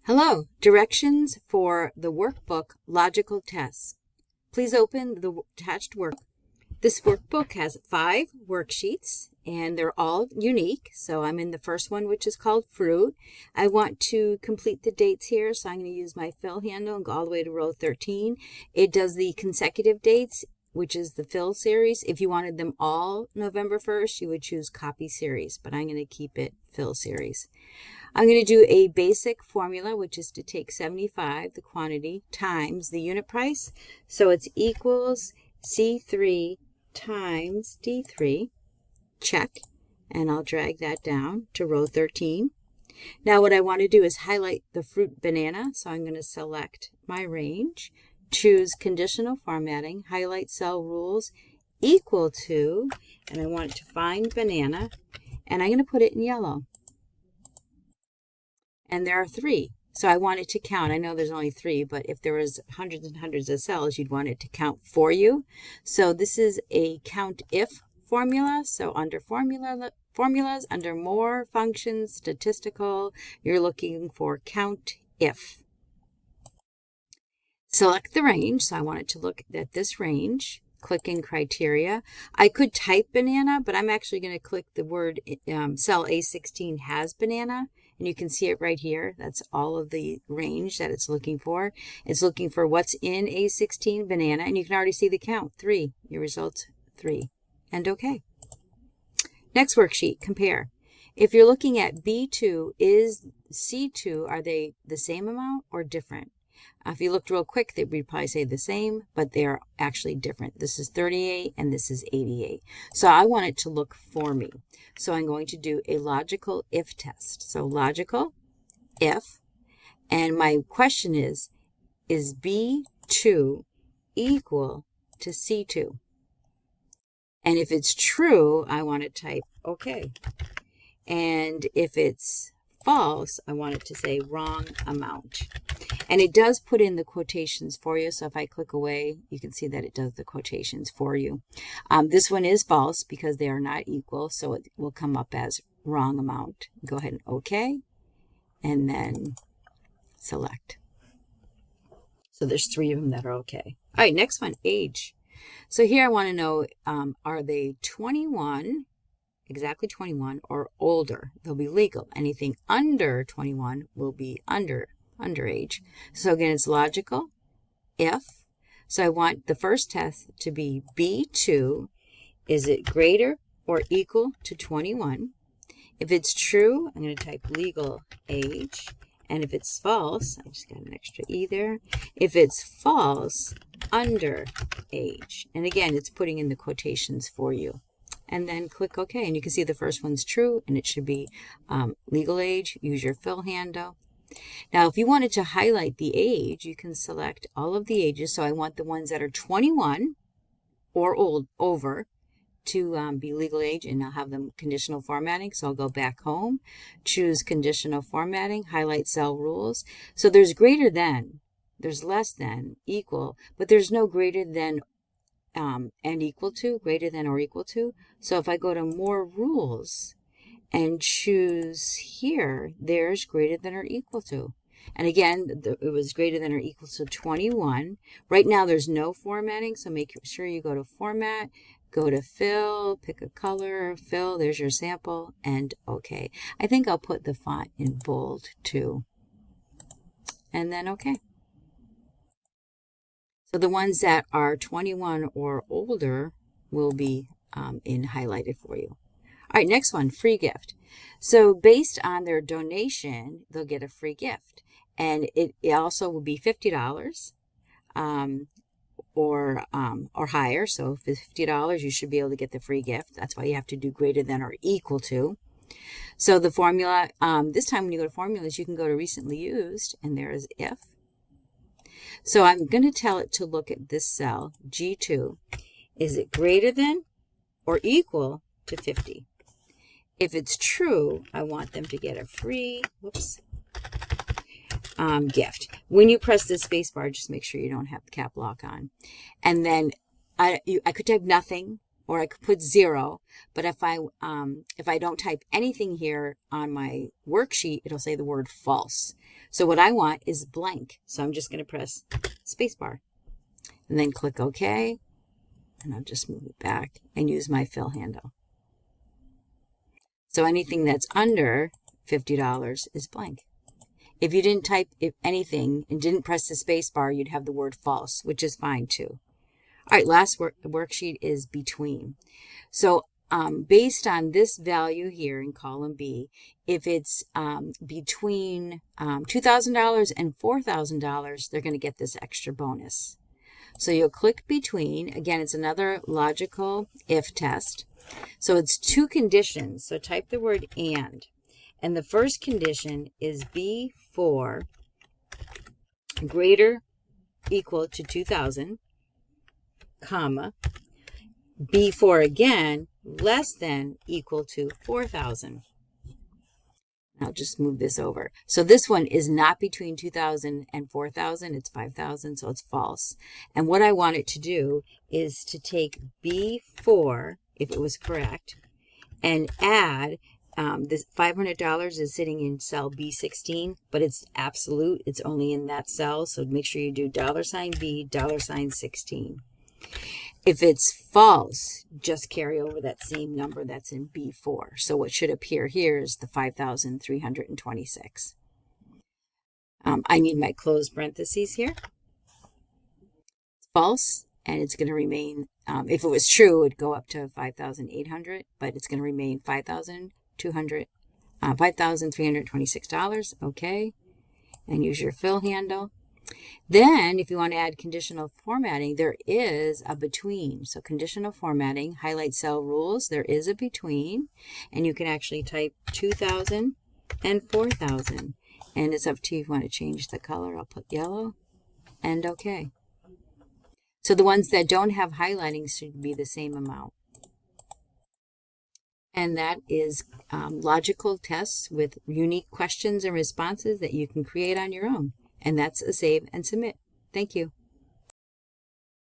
Hello, directions for the workbook Logical Tests. Please open the attached workbook. This workbook has 5 worksheets and they're all unique. So I'm in the first one, which is called Fruit. I want to complete the dates here, so I'm going to use my fill handle and go all the way to row 13. It does the consecutive dates, which is the fill series. If you wanted them all November 1st, you would choose copy series, but I'm going to keep it fill series. I'm going to do a basic formula, which is to take 75, the quantity, times the unit price. So it's equals C3 times D3, check, and I'll drag that down to row 13. Now what I want to do is highlight the fruit banana, so I'm going to select my range, choose conditional formatting, highlight cell rules, equal to, and I want it to find banana, and I'm going to put it in yellow. And there are 3. So I want it to count. I know there's only 3, but if there was hundreds and hundreds of cells, you'd want it to count for you. So this is a count if formula. So under formulas, under more functions, statistical, you're looking for count if. Select the range. So I want it to look at this range. Click in criteria. I could type banana, but I'm actually going to click the word cell A16 has banana. And you can see it right here. That's all of the range that it's looking for. It's looking for what's in A16 banana. And you can already see the count, 3. Your results, 3. And OK. Next worksheet, compare. If you're looking at B2, is C2, are they the same amount or different? If you looked real quick, we'd probably say the same, but they're actually different. This is 38 and this is 88. So I want it to look for me. So I'm going to do a logical if test. So logical if, and my question is B2 equal to C2? And if it's true, I want to type OK. And if it's false, I want it to say wrong amount. And it does put in the quotations for you. So if I click away, you can see that it does the quotations for you. This one is false because they are not equal. So it will come up as wrong amount. Go ahead and OK. And then select. So there's 3 of them that are OK. All right, next one, age. So here I want to know, are they 21, exactly 21, or older? They'll be legal. Anything under 21 will be underage. So again, it's logical if. So I want the first test to be B2. Is it greater or equal to 21? If it's true, I'm going to type legal age. And if it's false, I just got an extra E there. If it's false, underage. And again, it's putting in the quotations for you. And then click OK. And you can see the first one's true, and it should be legal age. Use your fill handle. Now, if you wanted to highlight the age, you can select all of the ages. So I want the ones that are 21 or over to be legal age, and I'll have them conditional formatting. So I'll go back home, choose conditional formatting, highlight cell rules. So there's greater than, there's less than, equal, but there's no greater than and equal to, greater than or equal to. So if I go to more rules and choose here, there's greater than or equal to. And again, it was greater than or equal to 21. Right now there's no formatting, so make sure you go to format, go to fill, pick a color, fill, there's your sample, and OK. I think I'll put the font in bold too. And then OK. So the ones that are 21 or older will be highlighted for you. All right, next one, free gift. So based on their donation, they'll get a free gift. And it also will be $50 or higher. So if it's $50, you should be able to get the free gift. That's why you have to do greater than or equal to. So the formula, this time when you go to formulas, you can go to recently used, and there is if. So I'm going to tell it to look at this cell, G2. Is it greater than or equal to 50? If it's true, I want them to get a free, gift. When you press the space bar, just make sure you don't have the cap lock on. And then I could type nothing, or I could put 0, but if I don't type anything here on my worksheet, it'll say the word false. So what I want is blank. So I'm just going to press spacebar and then click OK. And I'll just move it back and use my fill handle. So anything that's under $50 is blank. If you didn't type anything and didn't press the space bar, you'd have the word false, which is fine too. All right, last worksheet is between. So based on this value here in column B, if it's between $2,000 and $4,000, they're going to get this extra bonus. So you'll click between. Again, it's another logical if test. So it's two conditions. So type the word and. And the first condition is B4 greater equal to 2,000, comma, B4 again less than equal to 4,000. I'll just move this over. So this one is not between 2,000 and 4,000. It's 5,000, so it's false. And what I want it to do is to take B4, if it was correct, and add this $500 is sitting in cell B16, but it's absolute. It's only in that cell, so make sure you do $B, $16. If it's false, just carry over that same number that's in B4. So what should appear here is the 5,326. I need my closed parentheses here. It's false, and it's going to remain, if it was true, it would go up to 5,800, but it's going to remain $5,326. Okay, and use your fill handle. Then, if you want to add conditional formatting, there is a between. So conditional formatting, highlight cell rules, there is a between, and you can actually type 2,000 and 4,000. And it's up to you if you want to change the color. I'll put yellow and OK. So the ones that don't have highlighting should be the same amount. And that is logical tests with unique questions and responses that you can create on your own. And that's a save and submit. Thank you.